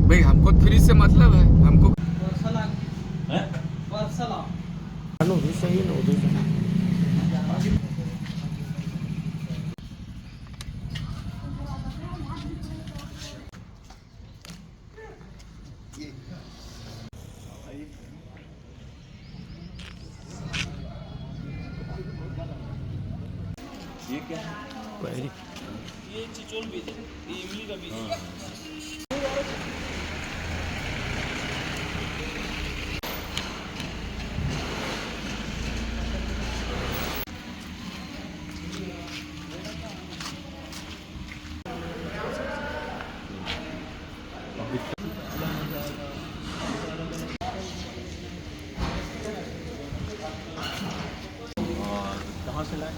भाई हमको फ्री से मतलब है, हमको सही ये क्या है? ये चिचोल बीज है, ये इमली का बीज है। कहाँ से लाए?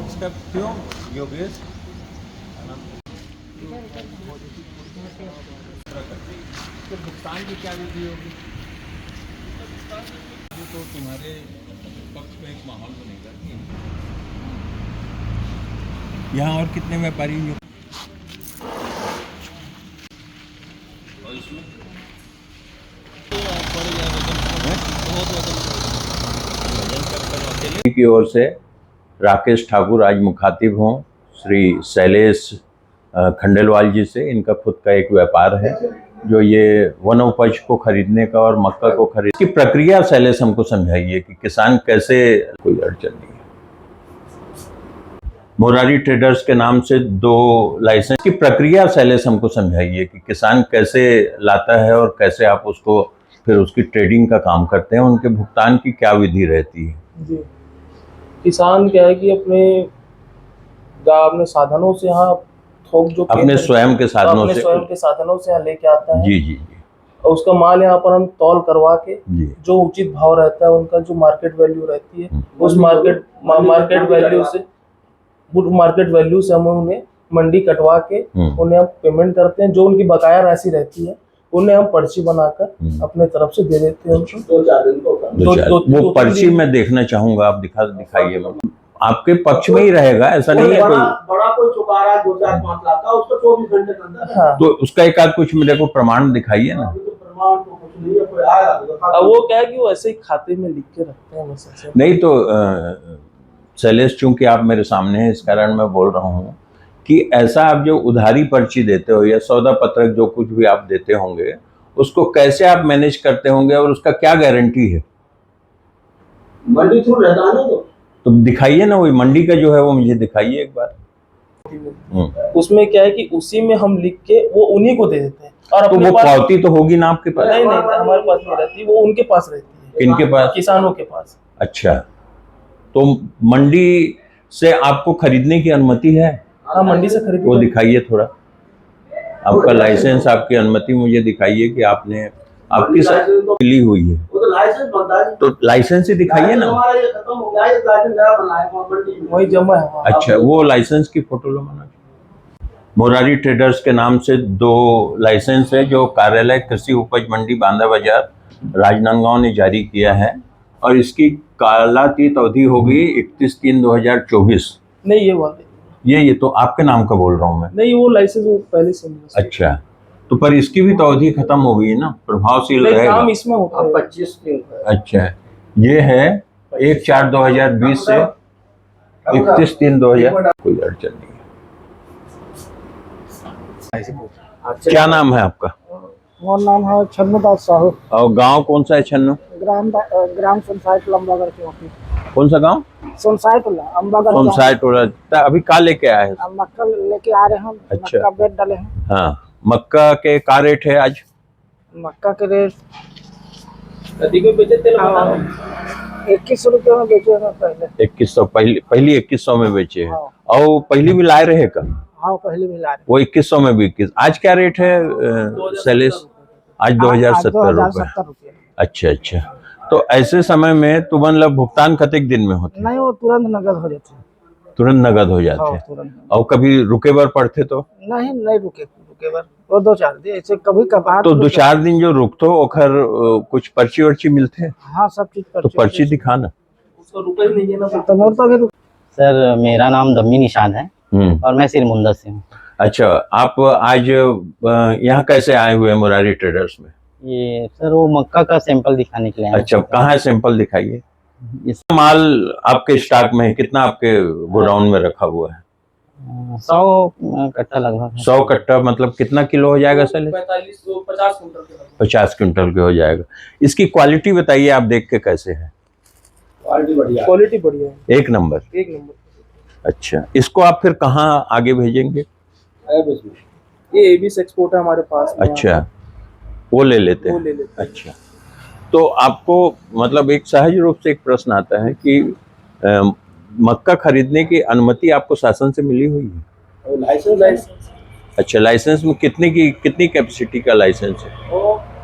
इसका क्यों योगेश भुगतान की क्या विधि होगी? तो तुम्हारे पक्ष में एक माहौल बनेगा। यहाँ और कितने व्यापारी हैं? और इसमें की ओर से राकेश ठाकुर आज मुखातिब हों श्री शैलेश खंडेलवाल जी से। इनका खुद का एक व्यापार है जो ये वन उपज को खरीदने का और मक्का को खरीद की प्रक्रिया शैलेश हमको समझाइए कि किसान कैसे। कोई अड़चन नहीं है। मोरारी ट्रेडर्स के नाम से 2 लाइसेंस की प्रक्रिया शैलेश हमको समझाइए कि किसान कैसे लाता है और कैसे आप उसको फिर उसकी ट्रेडिंग का काम करते हैं। उनके भुगतान की क्या विधि रहती है? जी, किसान क्या है कि अपने साधनों से यहाँ थोक जो अपने स्वयं के साधनों से यहाँ लेके आता है। जी जी जी। और उसका माल यहाँ पर हम तौल करवा के जी। जो उचित भाव रहता है उनका जो मार्केट वैल्यू रहती है उस मार्केट वैल्यू से हम उन्हें मंडी कटवा के उन्हें हम पेमेंट करते हैं। जो उनकी बकाया राशि रहती है उन्हें हम पर्ची बनाकर अपने तरफ से दे देते हैं उनको। वो पर्ची मैं देखना चाहूंगा, आप दिखाइए। आपके पक्ष में ही रहेगा, ऐसा नहीं है कोई बड़ा कोई चुकारा 2-4-5 लाख का, उसको 24 घंटे के अंदर। हाँ। तो उसका एक आध कुछ मेरे को प्रमाण दिखाइए ना। प्रमाण तो कुछ नहीं है, कोई आएगा तो वो क्या है कि वो ऐसे ही खाते में लिख के रखते हैं बस। नहीं तो शैलेश, चूंकि आप मेरे सामने हैं इस कारण मैं बोल रहा हूँ कि ऐसा आप जो उधारी पर्ची देते हो या सौदा पत्रक जो कुछ भी आप देते होंगे उसको कैसे आप मैनेज करते होंगे और उसका क्या गारंटी है? मंडी थ्रू रहता है ना। तो दिखाइए ना, वही मंडी का जो है वो मुझे दिखाइए एक बार। उसमें क्या है कि उसी में हम लिख के वो उन्हीं को दे देते हैं। और तो वो पावती तो होगी ना आपके पास? नहीं, हमारे पास नहीं रहती, वो उनके पास रहती है। किनके पास? किसानों के पास। अच्छा, तो मंडी से आपको खरीदने की अनुमति है? हाँ, मंडी से खरीद। वो दिखाइए थोड़ा, आपका लाइसेंस, आपकी अनुमति मुझे दिखाइए कि आपने आपकी मिली हुई है। तो लाइसेंस ही दिखाइए ना। वही जमा है। अच्छा, वो लाइसेंस की फोटो लो मना। मोरारी ट्रेडर्स के नाम से 2 लाइसेंस है जो कार्यालय कृषि उपज मंडी बांदा बाजार राजनांदगांव ने जारी किया है और इसकी कालातीत अवधि होगी 31/3/2024। नहीं, ये वाले ये तो आपके नाम का बोल रहा हूँ मैं। नहीं, वो लाइसेंस वो पहले से मिला। अच्छा, तो पर इसकी भी तो अवधि खत्म हो गई ना, प्रभावशील रहेगा। काम इसमें होता है 25 दिन। अच्छा, ये है 1/4/2020 से 31/3/2000। कोई अड़चन नहीं है। क्या नाम है आपका? मोर नाम है छन्नू दास साहू। और गांव कौन सा है छन्नू? ग्राम सोनसाइट अम्बागढ़ चौकी। कौन सा गांव? सोनसाइट अम्बागढ़। सोनसाइट। अभी का लेके आए हैं? मक्का लेके आ रहे हैं। अच्छा। मक्का बेच डाले हैं। हाँ, मक्का के क्या रेट है आज? मक्का के रेट 2100 रुपये में बेचे हैं पहले। 2100 पहली 2100 में बेचे हैं। हाँ। और पहली भी लाए रहे का? हाँ, पहले भी ला रहे। वो 2100 में भी 21। आज क्या रेट है शैलेश? आज 2070 रुपये। अच्छा, तो ऐसे समय में तो मतलब भुगतान कतेक दिन में होते? नहीं, वो तुरंत नगद हो जाते। तुरंत नगद हो जाते। और कभी रुके बर पड़ते तो? नहीं रुके बर, वो 2-4 दिन ऐसे कभी कभार। तो 2-4 दिन जो रुकतो ओखर कुछ पर्ची वर्ची मिलते? हाँ, सब चीज तो पर्ची दिखाना। उसका रुपए नहीं है ना। तो मोर तो भी। सर, मेरा नाम दम्मी निशान है और मैं सिरमुंदा से हूँ। अच्छा, आप आज यहाँ कैसे आए हुए हैं मुरारी ट्रेडर्स में? ये सर वो मक्का का सैंपल दिखाने के लिए आए अच्छा, हैं। कहाँ है सैंपल दिखाइए। इस माल आपके स्टॉक में है, कितना आपके गोडाउन में रखा हुआ है? 100 कट्टा लगभग 100 कट्टा, मतलब कितना किलो हो जाएगा सर? 50 कुंटल के 50 क्विंटल के हो जाएगा। इसकी क्वालिटी बताइए, आप देख के कैसे है? क्वालिटी बढ़िया। क्वालिटी बढ़िया है, एक नंबर। एक नंबर। अच्छा, इसको आप फिर कहाँ आगे भेजेंगे? ये एबीस एक्सपोर्ट है हमारे पास में, अच्छा, वो ले लेते वो हैं। ले लेते हैं। अच्छा, तो आपको मतलब एक सहज रूप से एक प्रश्न आता है कि मक्का खरीदने की अनुमति आपको शासन से मिली हुई है? लाइसेंस अच्छा, लाइसेंस में कितनी कैपेसिटी का लाइसेंस है?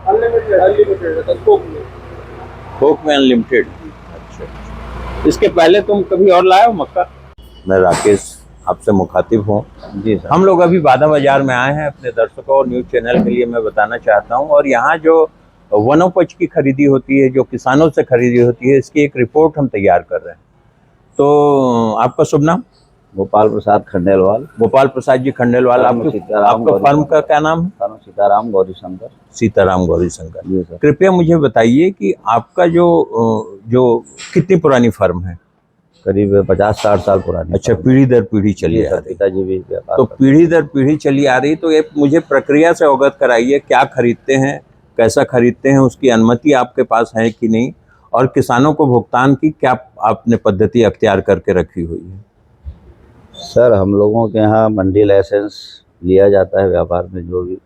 अनलिमिटेड है, थोक में अनलिमिटेड। अच्छा, इसके पहले तुम कभी और लाए हो मक्का? मैं राकेश आपसे मुखातिब हूँ जी सर। हम लोग अभी बाधा बाजार में आए हैं। अपने दर्शकों और न्यूज चैनल के लिए मैं बताना चाहता हूँ, और यहाँ जो वनोपज की खरीदी होती है, जो किसानों से खरीदी होती है, इसकी एक रिपोर्ट हम तैयार कर रहे हैं। तो आपका शुभ नाम? गोपाल प्रसाद खंडेलवाल। गोपाल प्रसाद जी खंडेलवाल। आपका फर्म का क्या नाम है? सीताराम गौरी शंकर। सीताराम गौरी शंकर जी सर। कृपया मुझे बताइए कि आपका जो कितनी पुरानी फर्म है? करीब 50-60 साल पुरानी। अच्छा, पीढ़ी दर पीढ़ी चली आ रही। पिताजी भी व्यापार तो पीढ़ी दर पीढ़ी चली आ रही, तो ये मुझे प्रक्रिया से अवगत कराइए, क्या खरीदते हैं, कैसा खरीदते हैं, उसकी अनुमति आपके पास है कि नहीं, और किसानों को भुगतान की क्या आपने पद्धति अख्तियार करके रखी हुई है? सर, हम लोगों के यहाँ मंडी लाइसेंस लिया जाता है। व्यापार में जो भी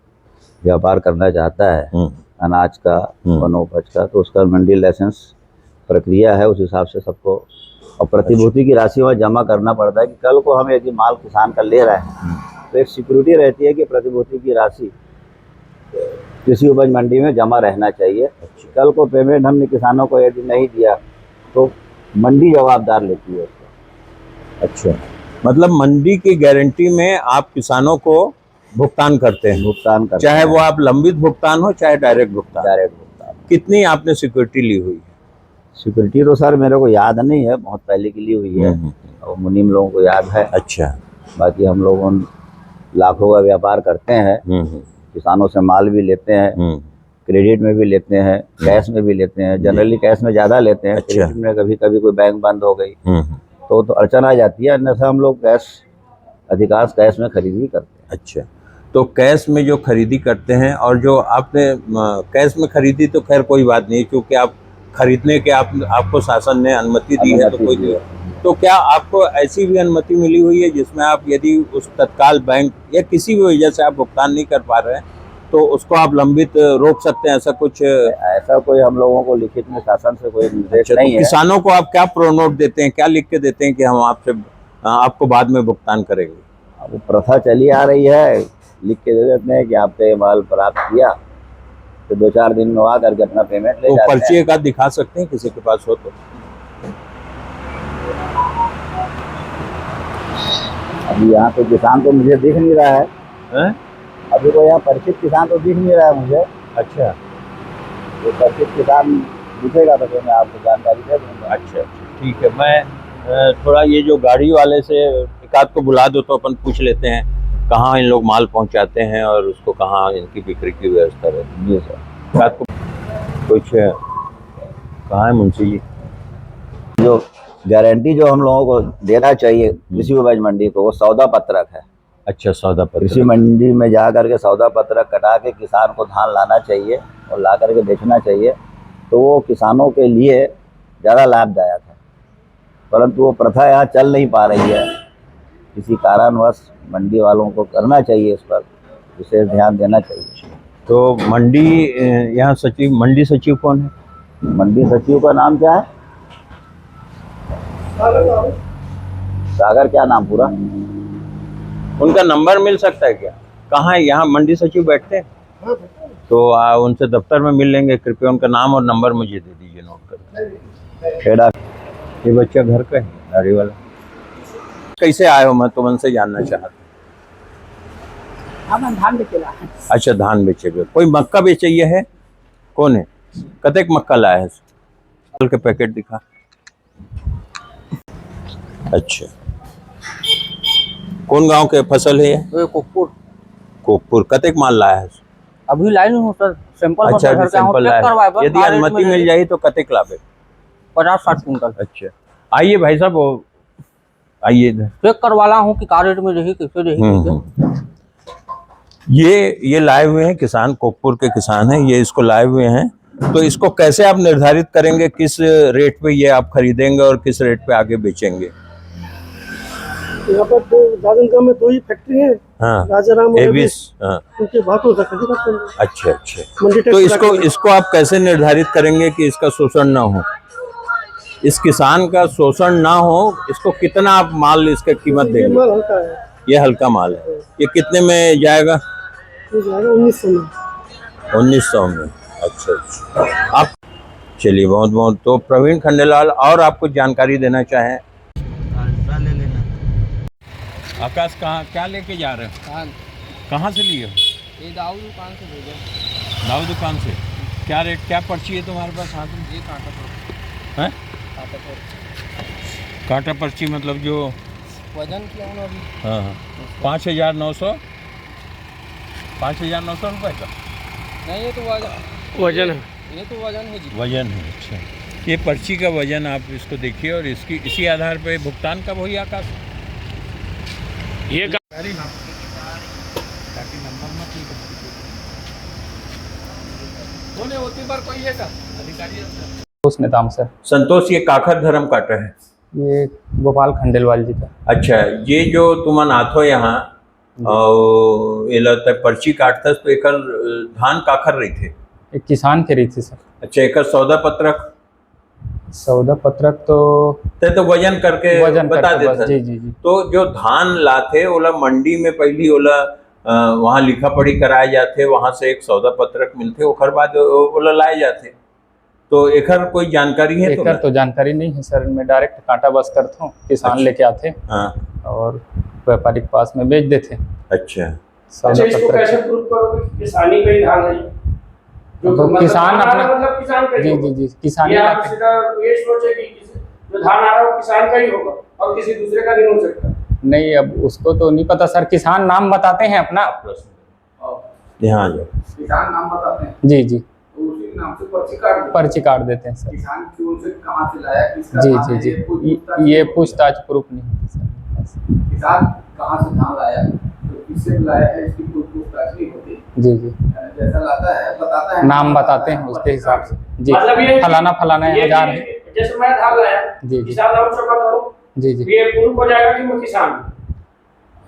व्यापार करना चाहता है अनाज का, वनोपज का, तो उसका मंडी लाइसेंस प्रक्रिया है, उस हिसाब से सबको। और प्रतिभूति की राशि वहाँ जमा करना पड़ता है कि कल को हम यदि माल किसान का ले रहे हैं तो एक सिक्योरिटी रहती है कि प्रतिभूति की राशि कृषि उपज मंडी में जमा रहना चाहिए। कल को पेमेंट हमने किसानों को यदि नहीं दिया तो मंडी जवाबदार लेती है उसको। अच्छा, मतलब मंडी की गारंटी में आप किसानों को भुगतान करते हैं? भुगतान करते चाहे हैं। वो आप लंबित भुगतान हो चाहे डायरेक्ट भुगतान। डायरेक्ट भुगतान। कितनी आपने सिक्योरिटी ली हुई है? सिक्योरिटी तो सर मेरे को याद नहीं है, बहुत पहले की ली हुई है, और मुनीम लोगों को याद है। अच्छा, बाकी हम लोग लाखों का व्यापार करते हैं, किसानों से माल भी लेते हैं, क्रेडिट में भी लेते हैं, कैश में भी लेते हैं। जनरली कैश में ज़्यादा लेते हैं। अच्छा। क्रेडिट में कभी कभी कोई बैंक बंद हो गई तो अड़चन आ जाती है, अन्यथा हम लोग कैश अधिकांश कैश में खरीदी करते हैं। अच्छा, तो कैश में जो खरीदी करते हैं, और जो आपने कैश में खरीदी तो खैर कोई बात नहीं, क्योंकि आप खरीदने के आपको शासन ने अनुमति दी है, तो कोई नहीं। तो क्या आपको ऐसी भी अनुमति मिली हुई है जिसमें आप यदि उस तत्काल बैंक या किसी भी वजह से आप भुगतान नहीं कर पा रहे हैं तो उसको आप लंबित रोक सकते हैं? ऐसा कुछ ऐसा कोई हम लोगों को लिखित में शासन से कोई निर्देश नहीं है। किसानों को आप क्या प्रोनोट देते हैं, क्या लिख के देते हैं कि हम आपको बाद में भुगतान करेंगे? अब प्रथा चली आ रही है, लिख के दे देते हैं कि आपने ये माल प्राप्त किया, तो 2-4 दिन में आ करके अपना पेमेंट ले तो जाते हैं। पर्ची एक आध दिखा सकते हैं किसी के पास हो तो? अभी यहाँ पे किसान तो मुझे दिख नहीं रहा है। अभी तो यहाँ परिचित किसान तो दिख नहीं रहा है मुझे। अच्छा, तो परिचित किसान दिखेगा तो फिर मैं आपको जानकारी दे दूँगा। अच्छा, ठीक है। मैं थोड़ा ये जो गाड़ी वाले से एक आध को बुला दो तो अपन पूछ लेते हैं कहाँ इन लोग माल पहुँचाते हैं और उसको कहाँ इनकी बिक्री की व्यवस्था रहती है। जी सर। रात को कुछ कहाँ है मुंशी जी? जो गारंटी जो हम लोगों को देना चाहिए कृषि उपज मंडी को, वो सौदा पत्रक है। अच्छा, सौदा कृषि पत्र। मंडी में जा करके सौदा पत्रक कटा के किसान को धान लाना चाहिए और ला करके बेचना चाहिए, तो वो किसानों के लिए ज़्यादा लाभदायक है। परंतु वो प्रथा यहाँ चल नहीं पा रही है, किसी कारणवश मंडी वालों को करना चाहिए, इस पर विशेष ध्यान देना चाहिए। तो मंडी यहाँ सचिव, मंडी सचिव कौन है? मंडी सचिव का नाम क्या है? सागर। क्या नाम पूरा? उनका नंबर मिल सकता है क्या? कहाँ है? यहाँ मंडी सचिव बैठते हैं? तो उनसे दफ्तर में मिल लेंगे। कृपया उनका नाम और नंबर मुझे दे दीजिए, नोट कर। खेड़ा। ये बच्चा घर का है, गाड़ी वाला। कैसे आए हो? मैं तो उनसे जानना चाहता हूँ। धान बेचेला है। अच्छा, धान बेचेगा। कोई मक्का बेचिए है? कौन है? कतेक मक्का लाया है? फल के पैकेट दिखा। अच्छा, कौन गांव के फसल है ये? ये कोकपुर कोकपुर कतेक माल लाया है? अभी लाइन हूँ सर, सैंपल अच्छा अभी सैंपल लाया है। यदि अनुमति मिल जाए तो कतेक लावे? 50-60 कुंटल अच्छा आइए भाई साहब, वो आइए इधर। चेक करवाला हूँ कि का रेट में रही, कैसे रही, कैसे। ये लाए हुए हैं किसान, कोकपुर के किसान हैं, ये इसको लाए हुए हैं। तो इसको कैसे आप निर्धारित करेंगे किस रेट पे ये आप खरीदेंगे और किस रेट पे आगे बेचेंगे? यहाँ पर राजनांदगांव में 2 ही फैक्ट्री है, हाँ राजाराम और एविस, हाँ उनके भागों से खरीदी करते हैं। अच्छा अच्छा। मंडी तो टैक्स इसको आप कैसे निर्धारित करेंगे कि इसका शोषण ना हो, इस किसान का शोषण ना हो? इसको कितना आप माल इसका कीमत ये देंगे? माल हल्का है, ये हल्का माल है, ये कितने में जाएगा? ये जाएगा 1900 में। 1900 में। अच्छा अच्छा। आप चलिए बहुत बहुत। तो प्रवीण खंडेलाल और आपको जानकारी देना चाहें? आकाश कहाँ क्या लेके जा रहे हो? कहाँ से लिए हो? ये दाऊ दुकान से भेजा। दाऊ दुकान से। क्या रेट, क्या पर्ची है तुम्हारे पास हाथ में? ये कांटा पर हैं? कांटा पर कांटा पर्ची मतलब जो वजन किया हूँ अभी। हाँ हाँ 5,900 रुपये का नहीं, ये तो वजन है, ये तो वजन है जी। वजन है। अच्छा ये पर्ची का वजन आप इसको देखिए और इसकी इसी आधार पे भुगतान कब हुई आकाश? ये होने होती बार कोई है का अधिकारी उसने दाम सर, संतोष ये काखर धर्म काटा है? ये गोपाल खंडेलवाल जी का। अच्छा ये जो तुम नाथो यहाँ और ये लगता है पर्ची काटता तो एक धान काखर रही थे? एक किसान के रही थी सर। अच्छा एक सौदा पत्रक सौदा पत्रक तो वजन करके वजन बता करके देता। बस, जी जी जी। तो जो धान लाते ओला मंडी में पहली ओला वहाँ लिखा पढ़ी कराए जाते, वहाँ से एक सौदा पत्रक मिलते, ओकर बाद ओला लाए जाते। तो एकर कोई जानकारी है? एकर तो जानकारी नहीं है सर, मैं डायरेक्ट कांटा बस करता हूँ, किसान अच्छा। लेके आते हाँ और व्यापारी के पास में बेच देते। अच्छा सौदा इसको पत्रक कैसे प्रूव करोगे कि किसानी का ही धान है? जो तो किसान अपना, मतलब किसान का ही जी होगा। जी जी किसान ये आप लाते। सीधा ये सोचे कि जो धान आ रहा है वो किसान का ही होगा और किसी दूसरे का नहीं हो सकता। नहीं अब उसको तो नहीं पता सर, किसान नाम बताते हैं अपना। यहाँ जो किसान नाम बताते हैं जी जी तो उसी के नाम से पर्ची काट देते हैं। पर्ची काट देते हैं सर। किसान क्यों से कहाँ से लाया, किसका जी धान जी है, जी ये पूछताछ प्रूफ नहीं होती सर। किसान कहाँ से धान लाया, तो किससे लाया है, इसकी कोई पूछताछ नहीं होती। जी जी जैसा लाता है बताता है, नाम बताते हैं उसके हिसाब से। जी मतलब ये फलाना फलाना ये यहाँ जा रहे हैं। जैसे मैं धान लाया, जी जी किसान नाम से बताऊं, जी जी। ये प्रूफ हो जाएगा कि मैं किसान हूं।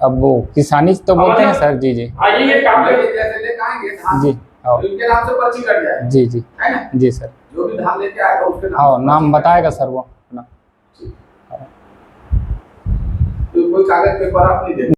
अब वो किसानी तो बोलते हैं सर। जी जी हाँ ये काम पहले है। जैसे लेके आएंगे धान, जी हाँ तो इनके नाम से पर्ची कट जाए, जी जी है ना? जी सर। जो भी धान लेके आएगा उसके नाम हाँ से नाम पर्ची बताएगा सर वो अपना। कट- तो कोई कागज पेपर आप नहीं देते।